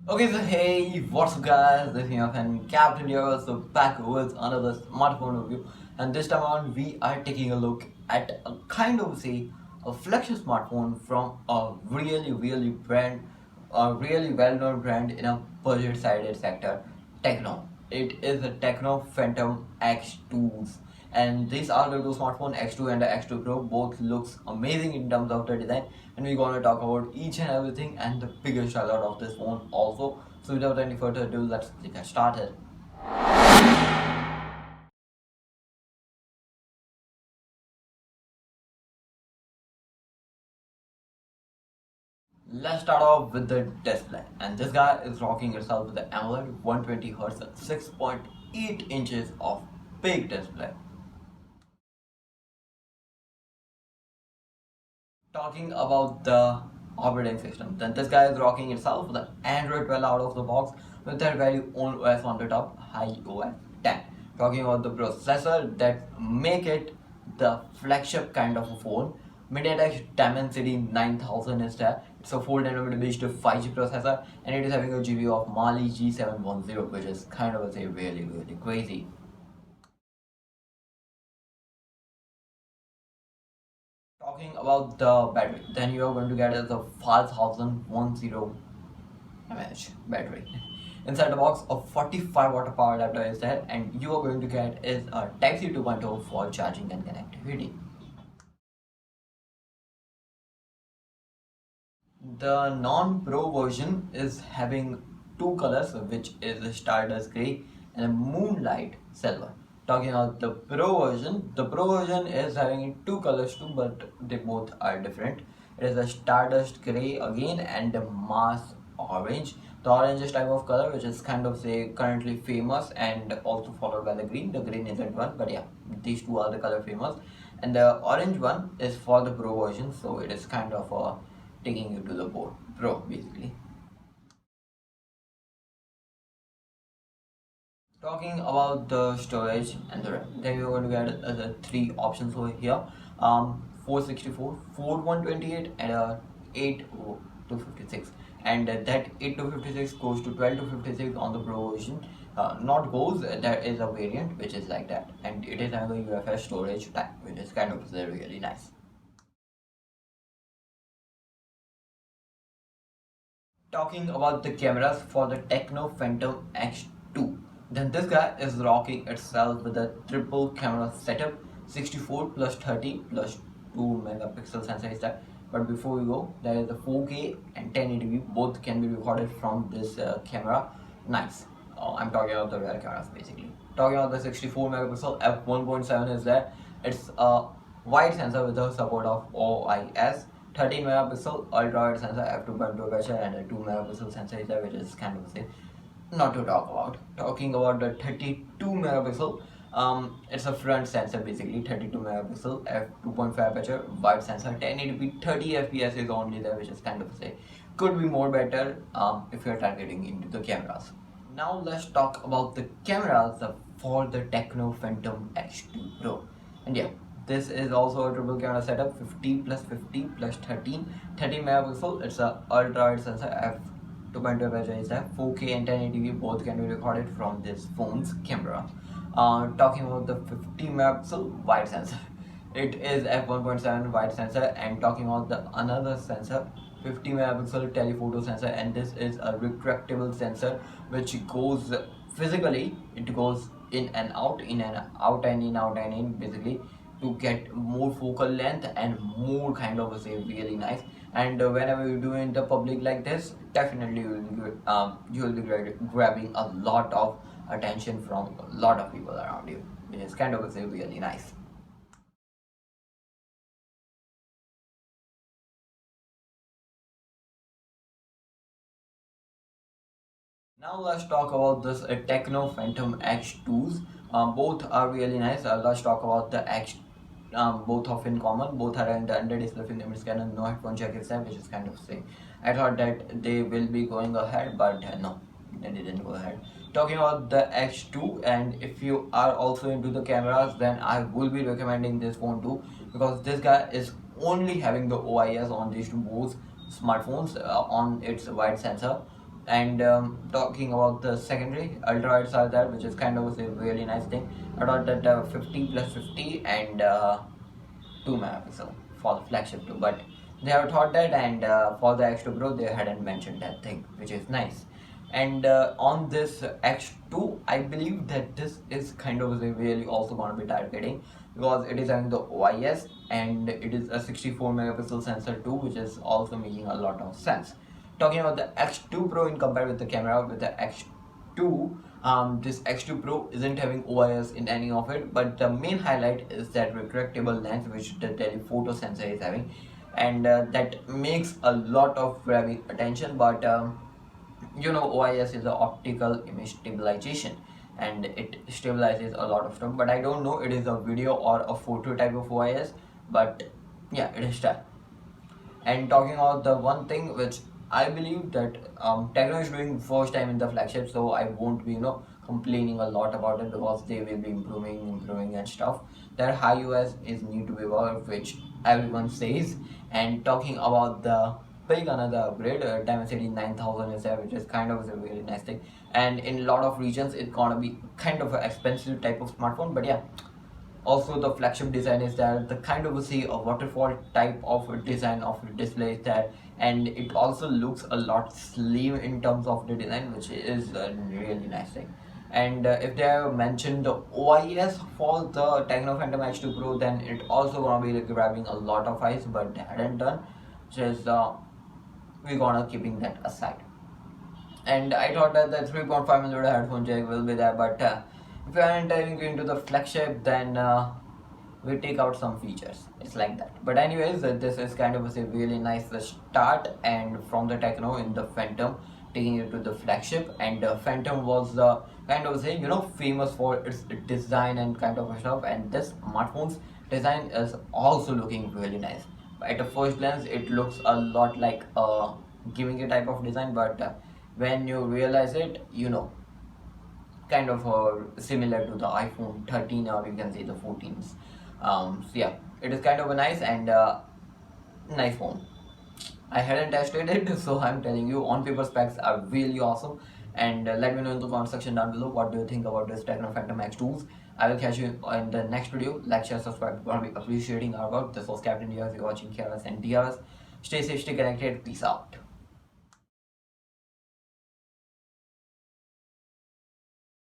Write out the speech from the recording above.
Okay, so hey, what's up guys? This is your friend Captain here, so back with another smartphone review, and this time around we are taking a look at a kind of say a flagship smartphone from a really well-known brand in a budget-sided sector, Tecno. It is the Tecno Phantom X2s, and these are the two smartphone X2 and the X2 Pro. Both looks amazing in terms of the design, and we're gonna talk about each and everything and the biggest highlight of this phone also. So without any further ado, let's get started. Let's start off with the display, and this guy is rocking itself with the AMOLED 120 Hz and 6.8 inches of big display. Talking about the operating system, then this guy is rocking itself with the Android 12 out of the box with their very own OS on the top, iOS 10. Talking about the processor that make it the flagship kind of a phone, MediaTek Dimensity 9000 is there. It's a 4 nm based 5G processor, and it is having a GPU of Mali G710, which is kind of a say really crazy. Talking about the battery, then you are going to get is a 5010 mAh battery. Inside the box, a 45 watt power adapter is there, and you are going to get is a Type-C 2.0 for charging and connectivity. The non-pro version is having two colors, which is Stardust Grey and Moonlight Silver. Talking about the Pro version is having two colors too, but they both are different. It is a Stardust Grey again and a Mars Orange. The orange is type of color which is kind of say currently famous and also followed by the green. The green isn't one, but yeah, these two are the color famous. And the orange one is for the Pro version, so it is kind of taking you to the board Pro basically. Talking about the storage and the RAM, then you're going to get the three options over here: 464, 4128, and 8 to 56. And that 8 to 56 goes to 12 to 56 on the Pro version. Not goes, there is a variant which is like that, and it is having a UFS storage type, which is kind of really nice. Talking about the cameras for the Tecno Phantom X2, then this guy is rocking itself with a triple camera setup, 64 plus 30 plus 2 megapixel sensor is that. But before we go, there is a 4K and 1080p, both can be recorded from this camera. Nice. I'm talking about the rear cameras basically. Talking about the 64 megapixel f1.7 is there. It's a wide sensor with the support of OIS. 13 megapixel ultra wide sensor f2.2 aperture, and a 2 megapixel sensor is there, which is kind of say not to talk about. Talking about the 32 megapixel, it's a front sensor basically. 32 megapixel f2.5 aperture wide sensor, 1080p 30 fps is only there, which is kind of say could be more better if you're targeting into the cameras. Now let's talk about the cameras for the Tecno Phantom X2 Pro. And yeah, this is also a triple camera setup, 50 plus 50 plus 13 megapixel. It's a ultra wide sensor f2.2 aperture is there. 4K and 1080p both can be recorded from this phone's camera. Talking about the 50 megapixel wide sensor, it is f1.7 wide sensor. And talking about the another sensor, 50 megapixel telephoto sensor, and this is a retractable sensor which goes physically, it goes in and out, in and out, and in, out and in basically, to get more focal length and more kind of say really nice. And whenever you do in the public like this, definitely you will be grabbing a lot of attention from a lot of people around you, which is kind of say really nice. Now let's talk about this Tecno Phantom X2s. Both are really nice. Let's talk about the X. Both of in common. Both are in the under display fingerprint scanner. No headphone jack is there, which is kind of say. I thought that they will be going ahead, but no, they didn't go ahead. Talking about the X2, and if you are also into the cameras, then I will be recommending this phone too, because this guy is only having the OIS on these two both smartphones on its wide sensor. And talking about the secondary, ultra-wides are there, which is kind of a really nice thing. I thought that 50 plus 50 and 2 megapixel for the flagship too, but they have thought that, and for the X2 Pro they hadn't mentioned that thing, which is nice. And on this X2, I believe that this is kind of really also going to be targeting, because it is having the OIS and it is a 64 megapixel sensor too, which is also making a lot of sense. Talking about the X2 Pro in compared with the camera with the X2, this X2 Pro isn't having OIS in any of it, but the main highlight is that retractable lens which the telephoto sensor is having, and that makes a lot of grabbing attention. But OIS is the optical image stabilization, and it stabilizes a lot of stuff, but I don't know it is a video or a photo type of OIS, but yeah, it is that. And talking about the one thing which I believe that Tecno is doing first time in the flagship, so I won't be complaining a lot about it, because they will be improving and stuff. Their high US is need to be worked, which everyone says. And talking about the big another upgrade, Dimensity 9000 is there, which is kind of a really nice thing. And in a lot of regions, it's gonna be kind of an expensive type of smartphone, but yeah. Also, the flagship design is there, the kind of see a waterfall type of design of the display is there, and it also looks a lot slim in terms of the design, which is a really nice thing. And if they have mentioned the OIS for the Tecno Phantom H2 Pro, then it also gonna be grabbing a lot of eyes, but they hadn't done, just we're gonna keeping that aside. And I thought that the 3.5mm headphone jack will be there, but if you are entering into the flagship, then we take out some features. It's like that. But anyways, this is kind of a really nice start, and from the Tecno in the Phantom taking it to the flagship. And Phantom was kind of famous for its design and kind of stuff, and this smartphone's design is also looking really nice. At a first glance it looks a lot like giving a type of design, but when you realize it, kind of similar to the iPhone 13, or you can say the 14s. So yeah, it is kind of a nice and nice phone. I hadn't tested it, so I'm telling you, on paper specs are really awesome. And let me know in the comment section down below what do you think about this Tecno Phantom X2s. I will catch you in the next video. Like, share, subscribe. We're gonna be appreciating our work. This was Captain DRS. You're watching KRS and DRS. Stay safe, stay connected. Peace out.